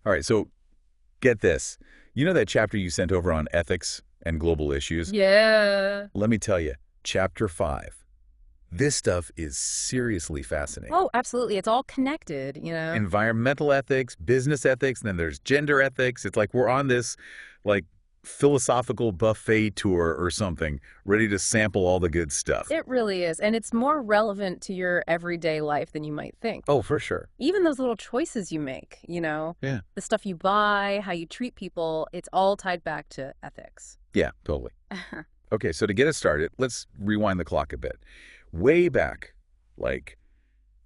All right, so get this. You know that chapter you sent over on ethics and global issues? Yeah. Let me tell you, chapter 5. This stuff is seriously fascinating. Oh, absolutely. It's all connected, you know? Environmental ethics, business ethics, and then there's gender ethics. It's like we're on this like philosophical buffet tour or something, ready to sample all the good stuff. It really is. And it's more relevant to your everyday life than you might think. Oh, for sure. Even those little choices you make, you know, Yeah. the stuff you buy, how you treat people, it's all tied back to ethics. Yeah, totally. Okay, so to get us started, let's rewind the clock a bit. Way back, like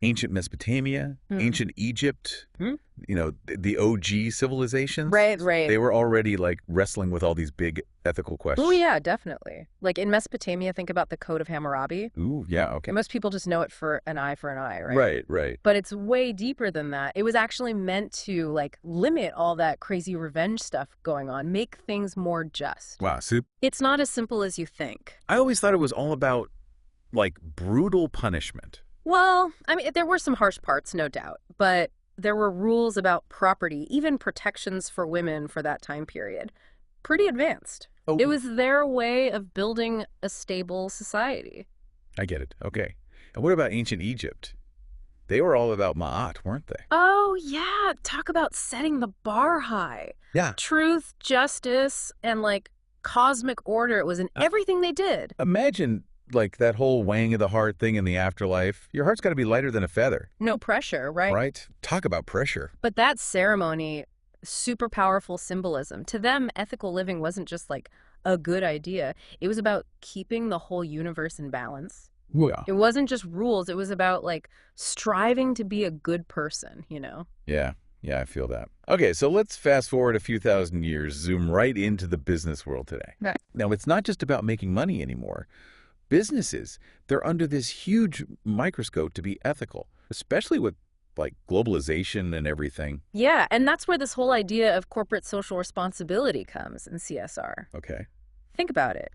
ancient Mesopotamia, ancient Egypt, Hmm? you know, the OG civilizations. Right. They were already like wrestling with all these big ethical questions. Oh, yeah, definitely. Like in Mesopotamia, think about the Code of Hammurabi. Ooh, yeah, okay. And most people just know it for an eye, right? Right. But it's way deeper than that. It was actually meant to like limit all that crazy revenge stuff going on, make things more just. Wow, so It's not as simple as you think. I always thought it was all about like brutal punishment. Well, I mean, there were some harsh parts, no doubt, but there were rules about property, even protections for women for that time period. Pretty advanced. Oh, It was their way of building a stable society. I get it. Okay. And what about ancient Egypt? They were all about Ma'at, weren't they? Oh, yeah. Talk about setting the bar high. Yeah. Truth, justice, and like cosmic order. It was in everything they did. Imagine like that whole weighing of the heart thing in the afterlife. Your heart's got to be lighter than a feather, No pressure, right? right? Talk about pressure. But that ceremony, super powerful symbolism. To them, ethical living wasn't just like a good idea. It was about keeping the whole universe in balance. Yeah. It wasn't just rules. It was about like striving to be a good person, you know? Yeah, I feel that. Okay, so let's fast forward a few thousand years, zoom right into the business world today. Right. Now, it's not just about making money anymore. Businesses, they're under this huge microscope to be ethical, especially with like globalization and everything. Yeah, and that's where this whole idea of corporate social responsibility comes in CSR. Okay. Think about it.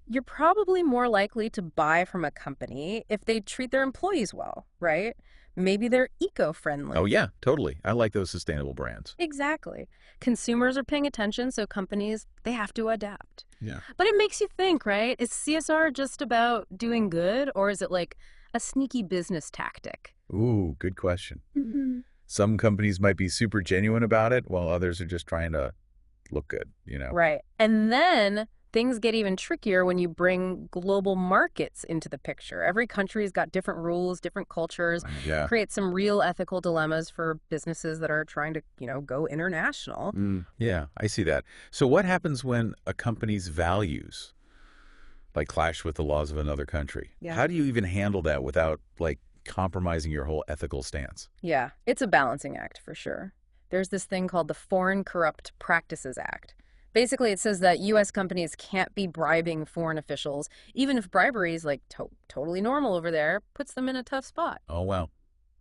You're probably more likely to buy from a company if they treat their employees well, right? Maybe they're eco-friendly. Oh, yeah, totally. I like those sustainable brands. Exactly. Consumers are paying attention, so companies, they have to adapt. Yeah. But it makes you think, right? Is CSR just about doing good, or is it like a sneaky business tactic? Ooh, good question. Mm-hmm. Some companies might be super genuine about it, while others are just trying to look good, Right. And then things get even trickier when you bring global markets into the picture. Every country's got different rules, different cultures, Yeah. create some real ethical dilemmas for businesses that are trying to, go international. Yeah, I see that. So what happens when a company's values like clash with the laws of another country? Yeah. How do you even handle that without like compromising your whole ethical stance? Yeah, it's a balancing act for sure. There's this thing called the Foreign Corrupt Practices Act. Basically, it says that U.S. companies can't be bribing foreign officials, even if bribery is like totally normal over there, puts them in a tough spot. Oh, wow.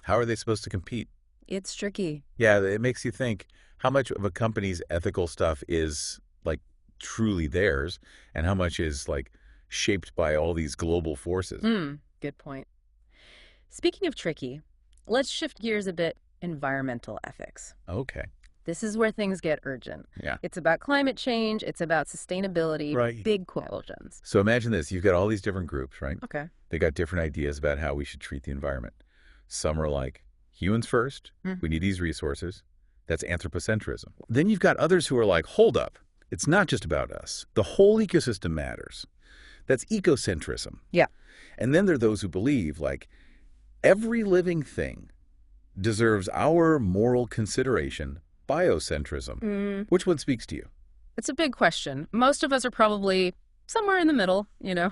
How are they supposed to compete? It's tricky. Yeah, it makes you think how much of a company's ethical stuff is like truly theirs and how much is like shaped by all these global forces. Good point. Speaking of tricky, let's shift gears a bit. Environmental ethics. Okay. This is where things get urgent. Yeah. It's about climate change. It's about sustainability. Right. Big questions. So imagine this. You've got all these different groups, right? Okay. They got different ideas about how we should treat the environment. Some are like, humans first. We need these resources. That's anthropocentrism. Then you've got others who are like, hold up. It's not just about us. The whole ecosystem matters. That's ecocentrism. Yeah. And then there are those who believe like every living thing deserves our moral consideration, biocentrism. Which one speaks to you? It's a big question. Most of us are probably somewhere in the middle, Yeah.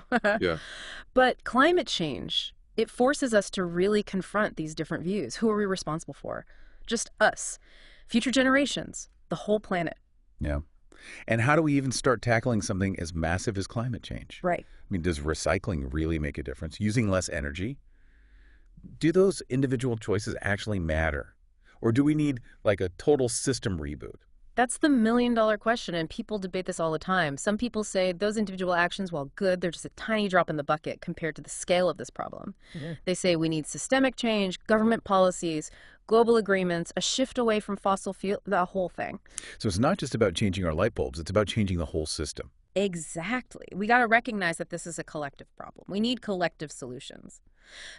But climate change, it forces us to really confront these different views. Who are we responsible for? Just us. Future generations. The whole planet. Yeah. And how do we even start tackling something as massive as climate change? Right. I mean, does recycling really make a difference? Using less energy? Do those individual choices actually matter? Or do we need like a total system reboot? That's the million-dollar question, and people debate this all the time. Some people say those individual actions, while good, they're just a tiny drop in the bucket compared to the scale of this problem. They say we need systemic change, government policies, global agreements, a shift away from fossil fuel, the whole thing. So it's not just about changing our light bulbs, it's about changing the whole system. Exactly. We got to recognize that this is a collective problem. We need collective solutions.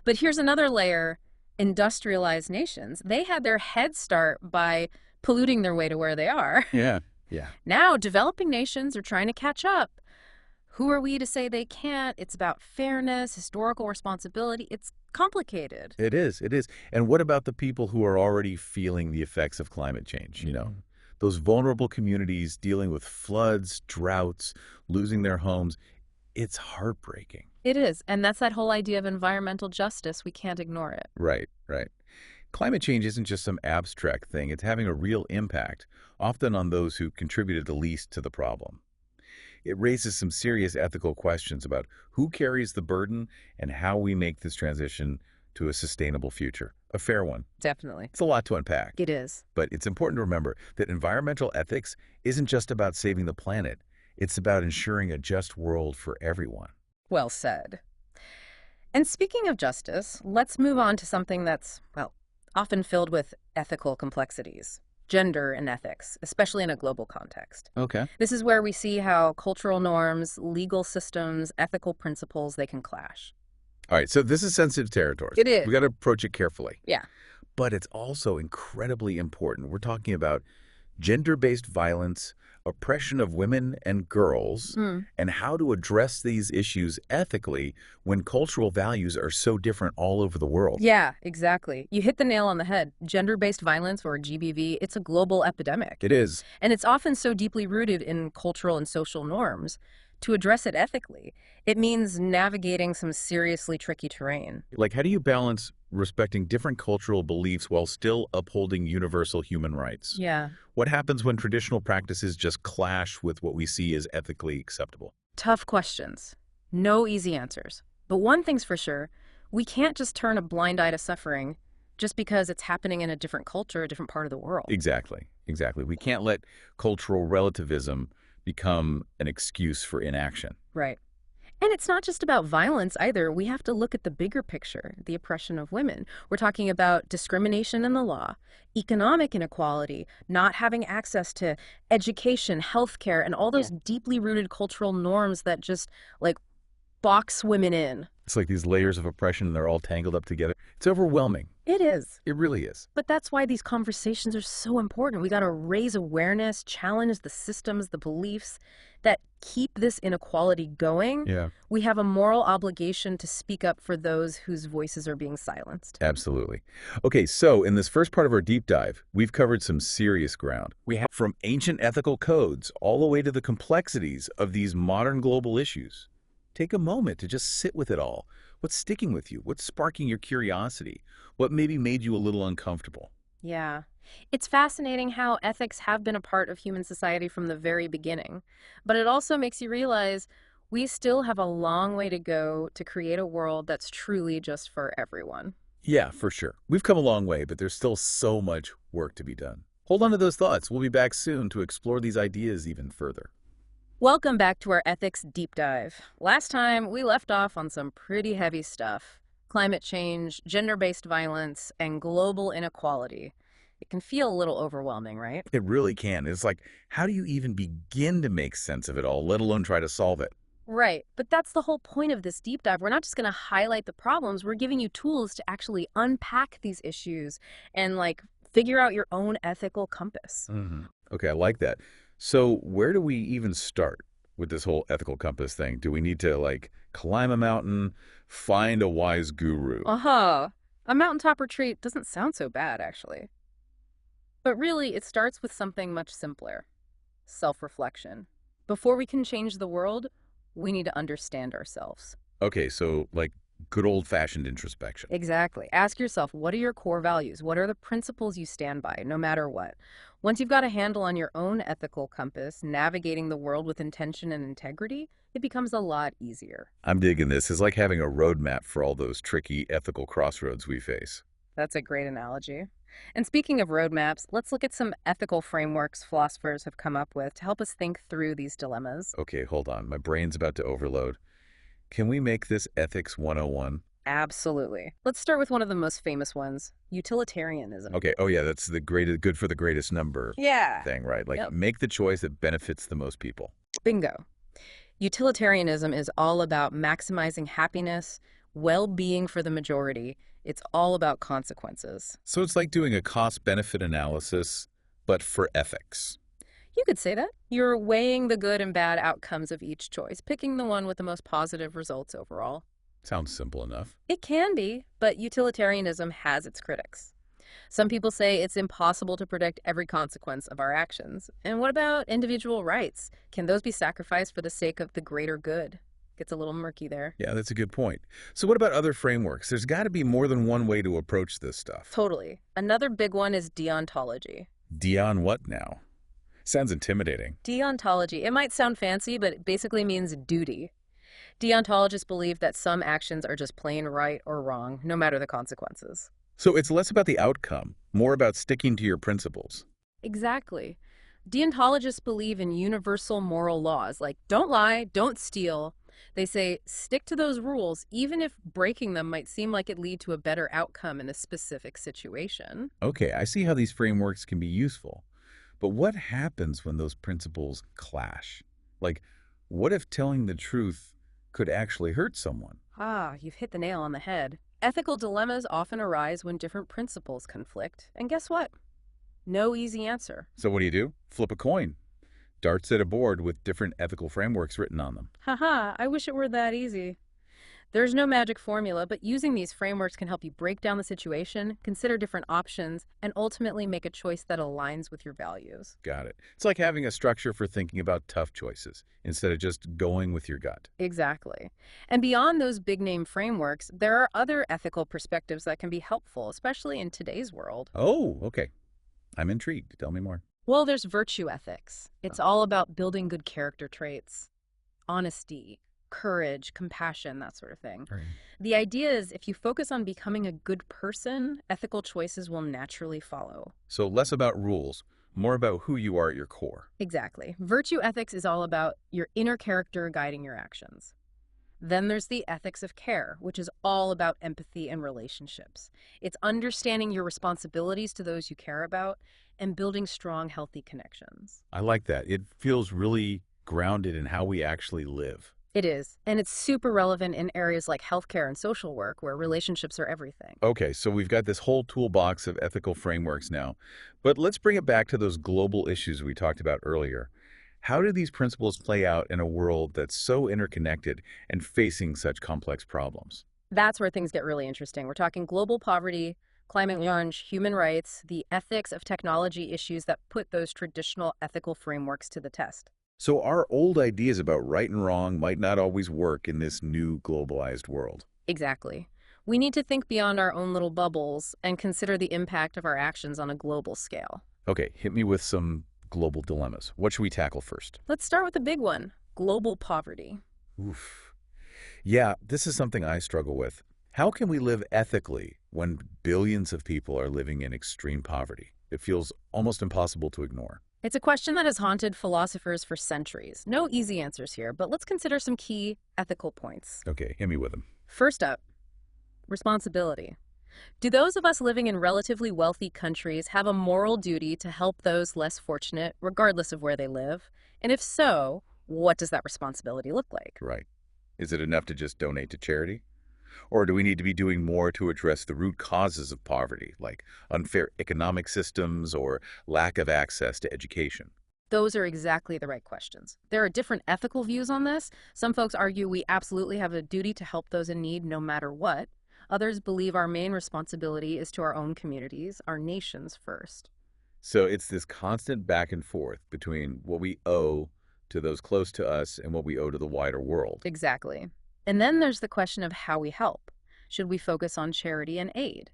But here's another layer. Industrialized nations, they had their head start by polluting their way to where they are. Yeah. Yeah. Now, developing nations are trying to catch up. Who are we to say they can't? It's about fairness, historical responsibility. It's complicated. It is. It is. And what about the people who are already feeling the effects of climate change, Those vulnerable communities dealing with floods, droughts, losing their homes. It's heartbreaking. It is. And that's that whole idea of environmental justice. We can't ignore it. Right, right. Climate change isn't just some abstract thing. It's having a real impact, often on those who contributed the least to the problem. It raises some serious ethical questions about who carries the burden and how we make this transition to a sustainable future. A fair one. Definitely. It's a lot to unpack. It is. But it's important to remember that environmental ethics isn't just about saving the planet. It's about ensuring a just world for everyone. Well said. And speaking of justice, let's move on to something that's, well, often filled with ethical complexities. Gender and ethics, especially in a global context. Okay. This is where we see how cultural norms, legal systems, ethical principles, they can clash. All right, so this is sensitive territory. It is. We got to approach it carefully. Yeah. But it's also incredibly important. We're talking about gender-based violence, oppression of women and girls, and how to address these issues ethically when cultural values are so different all over the world. Yeah, exactly. You hit the nail on the head. Gender-based violence, or GBV, it's a global epidemic. It is. And it's often so deeply rooted in cultural and social norms. To address it ethically, it means navigating some seriously tricky terrain. Like, how do you balance respecting different cultural beliefs while still upholding universal human rights? Yeah. What happens when traditional practices just clash with what we see as ethically acceptable? Tough questions. No easy answers. But one thing's for sure, we can't just turn a blind eye to suffering just because it's happening in a different culture, a different part of the world. Exactly. Exactly. We can't let cultural relativism become an excuse for inaction. Right. And it's not just about violence either. We have to look at the bigger picture, the oppression of women. We're talking about discrimination in the law, economic inequality, not having access to education, healthcare, and all those deeply rooted cultural norms that just, like, box women in. It's like these layers of oppression, and they're all tangled up together. It's overwhelming. It is. It really is. But that's why these conversations are so important. We got to raise awareness, challenge the systems, the beliefs that keep this inequality going. Yeah. We have a moral obligation to speak up for those whose voices are being silenced. Absolutely. Okay, so in this first part of our deep dive, we've covered some serious ground. We have from ancient ethical codes all the way to the complexities of these modern global issues. Take a moment to just sit with it all. What's sticking with you? What's sparking your curiosity? What maybe made you a little uncomfortable? Yeah. It's fascinating how ethics have been a part of human society from the very beginning. But it also makes you realize we still have a long way to go to create a world that's truly just for everyone. Yeah, for sure. We've come a long way, but there's still so much work to be done. Hold on to those thoughts. We'll be back soon to explore these ideas even further. Welcome back to our ethics deep dive. Last time, we left off on some pretty heavy stuff. Climate change, gender-based violence, and global inequality. It can feel a little overwhelming, right? It really can. It's like, how do you even begin to make sense of it all, let alone try to solve it? Right. But that's the whole point of this deep dive. We're not just going to highlight the problems. We're giving you tools to actually unpack these issues and, like, figure out your own ethical compass. Okay, I like that. So where do we even start with this whole ethical compass thing? Do we need to, like, climb a mountain, find a wise guru? A mountaintop retreat doesn't sound so bad, actually. But really, it starts with something much simpler. Self-reflection. Before we can change the world, we need to understand ourselves. Okay, so, like, good old-fashioned introspection. Exactly. Ask yourself, what are your core values? What are the principles you stand by, no matter what? Once you've got a handle on your own ethical compass, navigating the world with intention and integrity, it becomes a lot easier. I'm digging this. It's like having a roadmap for all those tricky ethical crossroads we face. That's a great analogy. And speaking of roadmaps, let's look at some ethical frameworks philosophers have come up with to help us think through these dilemmas. Okay, hold on. My brain's about to overload. Can we make this Ethics 101? Absolutely. Let's start with one of the most famous ones, utilitarianism. Okay, oh yeah, that's the greatest, good for the greatest number Yeah. thing, right? Like, Yep. make the choice that benefits the most people. Bingo. Utilitarianism is all about maximizing happiness, well-being for the majority. It's all about consequences. So it's like doing a cost-benefit analysis, but for ethics. You could say that. You're weighing the good and bad outcomes of each choice, picking the one with the most positive results overall. Sounds simple enough. It can be, but utilitarianism has its critics. Some people say it's impossible to predict every consequence of our actions. And what about individual rights? Can those be sacrificed for the sake of the greater good? Gets a little murky there. Yeah, that's a good point. So what about other frameworks? There's got to be more than one way to approach this stuff. Totally. Another big one is deontology. Dion what now? Sounds intimidating. Deontology, it might sound fancy, but it basically means duty. Deontologists believe that some actions are just plain right or wrong, no matter the consequences. So it's less about the outcome, more about sticking to your principles. Exactly. Deontologists believe in universal moral laws, like don't lie, don't steal. They say stick to those rules, even if breaking them might seem like it lead to a better outcome in a specific situation. Okay, I see how these frameworks can be useful. But what happens when those principles clash? Like, what if telling the truth could actually hurt someone? Ah, you've hit the nail on the head. Ethical dilemmas often arise when different principles conflict. And guess what? No easy answer. So what do? Flip a coin. Darts at a board with different ethical frameworks written on them. Haha, I wish it were that easy. There's no magic formula, but using these frameworks can help you break down the situation, consider different options, and ultimately make a choice that aligns with your values. Got it. It's like having a structure for thinking about tough choices instead of just going with your gut. Exactly. And beyond those big name frameworks, there are other ethical perspectives that can be helpful, especially in today's world. Oh, okay. I'm intrigued. Tell me more. Well, there's virtue ethics. It's all about building good character traits, honesty, courage, compassion, that sort of thing. Right. The idea is if you focus on becoming a good person, ethical choices will naturally follow. So less about rules, more about who you are at your core. Exactly. Virtue ethics is all about your inner character guiding your actions. Then there's the ethics of care, which is all about empathy and relationships. It's understanding your responsibilities to those you care about and building strong, healthy connections. I like that. It feels really grounded in how we actually live. It is, and it's super relevant in areas like healthcare and social work, where relationships are everything. Okay, so we've got this whole toolbox of ethical frameworks now, but let's bring it back to those global issues we talked about earlier. How do these principles play out in a world that's so interconnected and facing such complex problems? That's where things get really interesting. We're talking global poverty, climate change, human rights, the ethics of technology issues that put those traditional ethical frameworks to the test. So our old ideas about right and wrong might not always work in this new globalized world. Exactly. We need to think beyond our own little bubbles and consider the impact of our actions on a global scale. Okay, hit me with some global dilemmas. What should we tackle first? Let's start with the big one, global poverty. Oof. Yeah, this is something I struggle with. How can we live ethically when billions of people are living in extreme poverty? It feels almost impossible to ignore. It's a question that has haunted philosophers for centuries. No easy answers here, but let's consider some key ethical points. Okay, hit me with them. First up, responsibility. Do those of us living in relatively wealthy countries have a moral duty to help those less fortunate, regardless of where they live? And if so, what does that responsibility look like? Right. Is it enough to just donate to charity? Or do we need to be doing more to address the root causes of poverty, like unfair economic systems or lack of access to education? Those are exactly the right questions. There are different ethical views on this. Some folks argue we absolutely have a duty to help those in need no matter what. Others believe our main responsibility is to our own communities, our nations first. So it's this constant back and forth between what we owe to those close to us and what we owe to the wider world. Exactly. And then there's the question of how we help. Should we focus on charity and aid?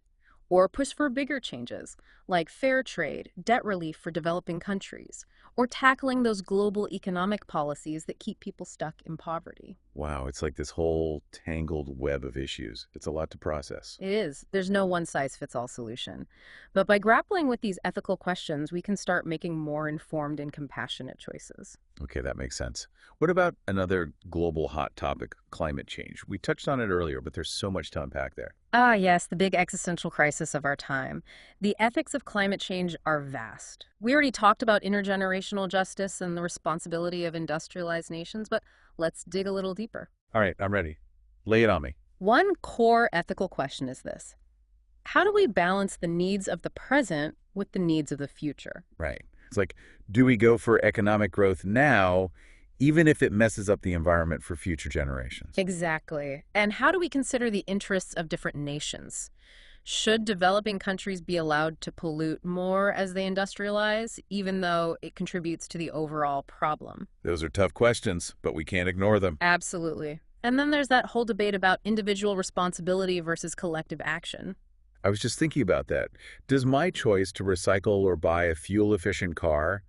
Or push for bigger changes, like fair trade, debt relief for developing countries, or tackling those global economic policies that keep people stuck in poverty. Wow, it's like this whole tangled web of issues. It's a lot to process. It is. There's no one-size-fits-all solution. But by grappling with these ethical questions, we can start making more informed and compassionate choices. Okay, that makes sense. What about another global hot topic, climate change? We touched on it earlier, but there's so much to unpack there. Ah, yes, the big existential crisis of our time. The ethics of climate change are vast. We already talked about intergenerational justice and the responsibility of industrialized nations, but let's dig a little deeper. All right, I'm ready. Lay it on me. One core ethical question is this: how do we balance the needs of the present with the needs of the future? Right. It's like, do we go for economic growth now, even if it messes up the environment for future generations? Exactly. And how do we consider the interests of different nations? Should developing countries be allowed to pollute more as they industrialize, even though it contributes to the overall problem? Those are tough questions, but we can't ignore them. Absolutely. And then there's that whole debate about individual responsibility versus collective action. I was just thinking about that. Does my choice to recycle or buy a fuel-efficient car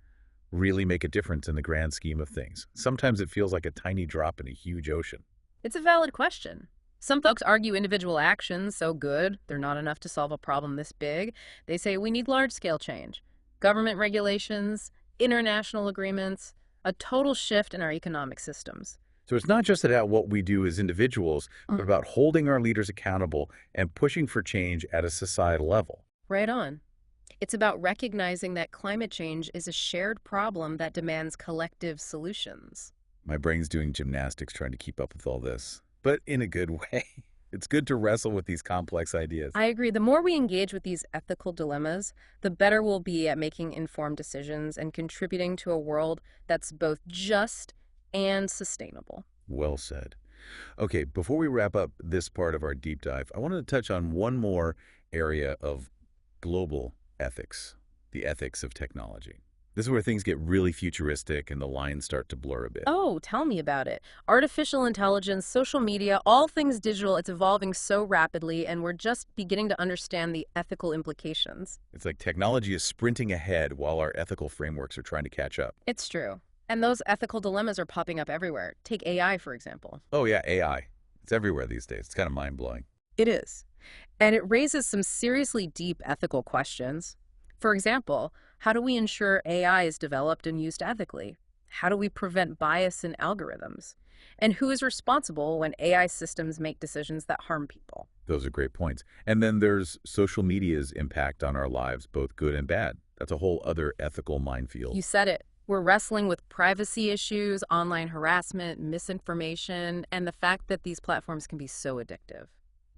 really make a difference in the grand scheme of things? Sometimes it feels like a tiny drop in a huge ocean. It's a valid question. Some folks argue individual actions so good they're not enough to solve a problem this big. They say we need large-scale change, government regulations, international agreements, a total shift in our economic systems. So it's not just about what we do as individuals, but about holding our leaders accountable and pushing for change at a societal level. Right on. It's about recognizing that climate change is a shared problem that demands collective solutions. My brain's doing gymnastics trying to keep up with all this, but in a good way. It's good to wrestle with these complex ideas. I agree. The more we engage with these ethical dilemmas, the better we'll be at making informed decisions and contributing to a world that's both just and sustainable. Well said. Okay, before we wrap up this part of our deep dive, I wanted to touch on one more area of global ethics, the ethics of technology. This is where things get really futuristic and the lines start to blur a bit. Oh, tell me about it. Artificial intelligence, social media, all things digital, it's evolving so rapidly, and we're just beginning to understand the ethical implications. It's like technology is sprinting ahead while our ethical frameworks are trying to catch up. It's true. And those ethical dilemmas are popping up everywhere. Take AI, for example. Oh yeah, AI. It's everywhere these days. It's kind of mind-blowing. It is. And it raises some seriously deep ethical questions. For example, how do we ensure AI is developed and used ethically? How do we prevent bias in algorithms? And who is responsible when AI systems make decisions that harm people? Those are great points. And then there's social media's impact on our lives, both good and bad. That's a whole other ethical minefield. You said it. We're wrestling with privacy issues, online harassment, misinformation, and the fact that these platforms can be so addictive.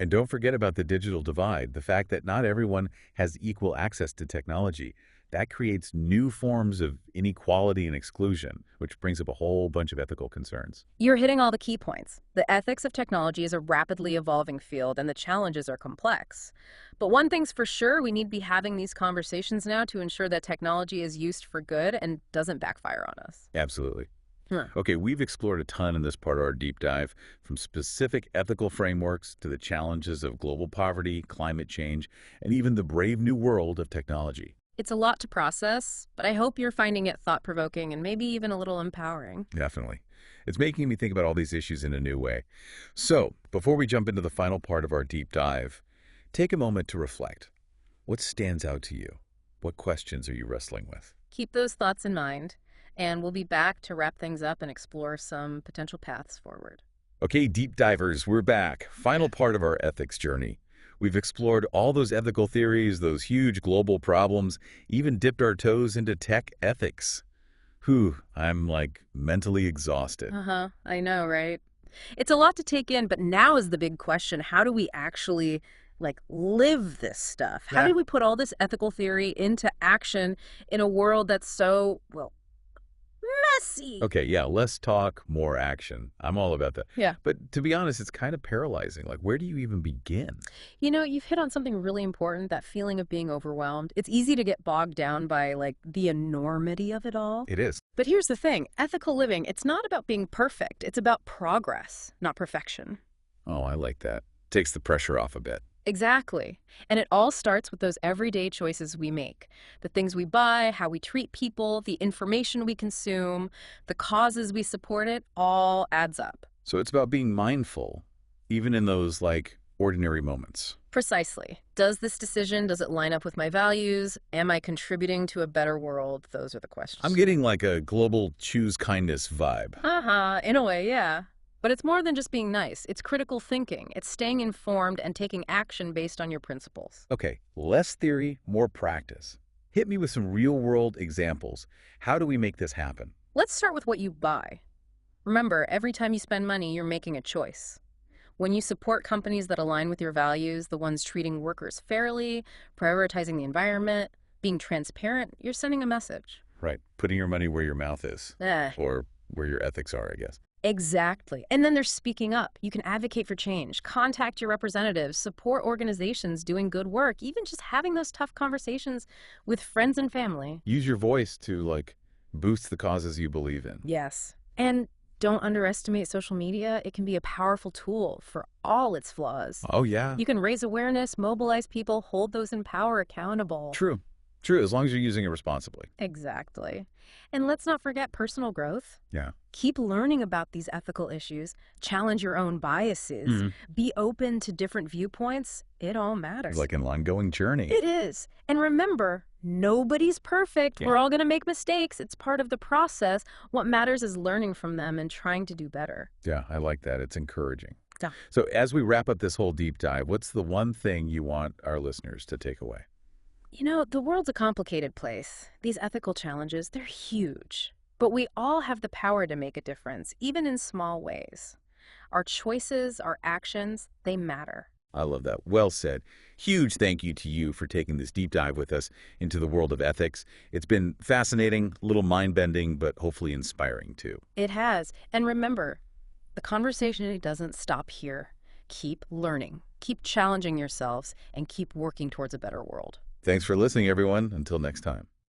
And don't forget about the digital divide, the fact that not everyone has equal access to technology. That creates new forms of inequality and exclusion, which brings up a whole bunch of ethical concerns. You're hitting all the key points. The ethics of technology is a rapidly evolving field, and the challenges are complex. But one thing's for sure, we need to be having these conversations now to ensure that technology is used for good and doesn't backfire on us. Absolutely. Huh. Okay, we've explored a ton in this part of our deep dive, from specific ethical frameworks to the challenges of global poverty, climate change, and even the brave new world of technology. It's a lot to process, but I hope you're finding it thought-provoking and maybe even a little empowering. Definitely. It's making me think about all these issues in a new way. So, before we jump into the final part of our deep dive, take a moment to reflect. What stands out to you? What questions are you wrestling with? Keep those thoughts in mind, and we'll be back to wrap things up and explore some potential paths forward. Okay, deep divers, we're back. Final part of our ethics journey. We've explored all those ethical theories, those huge global problems, even dipped our toes into tech ethics. Whew, I'm like mentally exhausted. I know, right? It's a lot to take in, but now is the big question. How do we actually live this stuff? How Yeah. do we put all this ethical theory into action in a world that's so, messy? Okay, yeah, less talk, more action. I'm all about that. Yeah. But to be honest, it's kind of paralyzing. Like, where do you even begin? You know, you've hit on something really important, that feeling of being overwhelmed. It's easy to get bogged down by the enormity of it all. It is. But here's the thing, ethical living, it's not about being perfect. It's about progress, not perfection. Oh, I like that. Takes the pressure off a bit. Exactly. And it all starts with those everyday choices we make. The things we buy, how we treat people, the information we consume, the causes we support, it all adds up. So it's about being mindful, even in those, like, ordinary moments. Precisely. Does this decision, does it line up with my values? Am I contributing to a better world? Those are the questions. I'm getting like a global choose kindness vibe. In a way, yeah. But it's more than just being nice. It's critical thinking. It's staying informed and taking action based on your principles. Okay, less theory, more practice. Hit me with some real-world examples. How do we make this happen? Let's start with what you buy. Remember, every time you spend money, you're making a choice. When you support companies that align with your values, the ones treating workers fairly, prioritizing the environment, being transparent, you're sending a message. Right, putting your money where your mouth is, Eh, or where your ethics are, I guess. exactly. And then there's speaking up. You can advocate for change, contact your representatives, support organizations doing good work, even just having those tough conversations with friends and family. Use your voice to, like, boost the causes you believe in. Yes. And don't underestimate social media. It can be a powerful tool for all its flaws. Oh, yeah. You can raise awareness, mobilize people, hold those in power accountable. True. True, as long as you're using it responsibly. Exactly. And let's not forget personal growth. Yeah. Keep learning about these ethical issues, challenge your own biases, be open to different viewpoints. It all matters. Like an ongoing journey. It is. And remember, nobody's perfect. Yeah. We're all going to make mistakes. It's part of the process. What matters is learning from them and trying to do better. Yeah, I like that. It's encouraging. Yeah. So as we wrap up this whole deep dive, what's the one thing you want our listeners to take away? You know, the world's a complicated place. These ethical challenges, they're huge. But we all have the power to make a difference, even in small ways. Our choices, our actions, they matter. I love that. Well said. Huge thank you to you for taking this deep dive with us into the world of ethics. It's been fascinating, a little mind-bending, but hopefully inspiring too. It has. And remember, the conversation doesn't stop here. Keep learning, keep challenging yourselves, and keep working towards a better world. Thanks for listening, everyone. Until next time.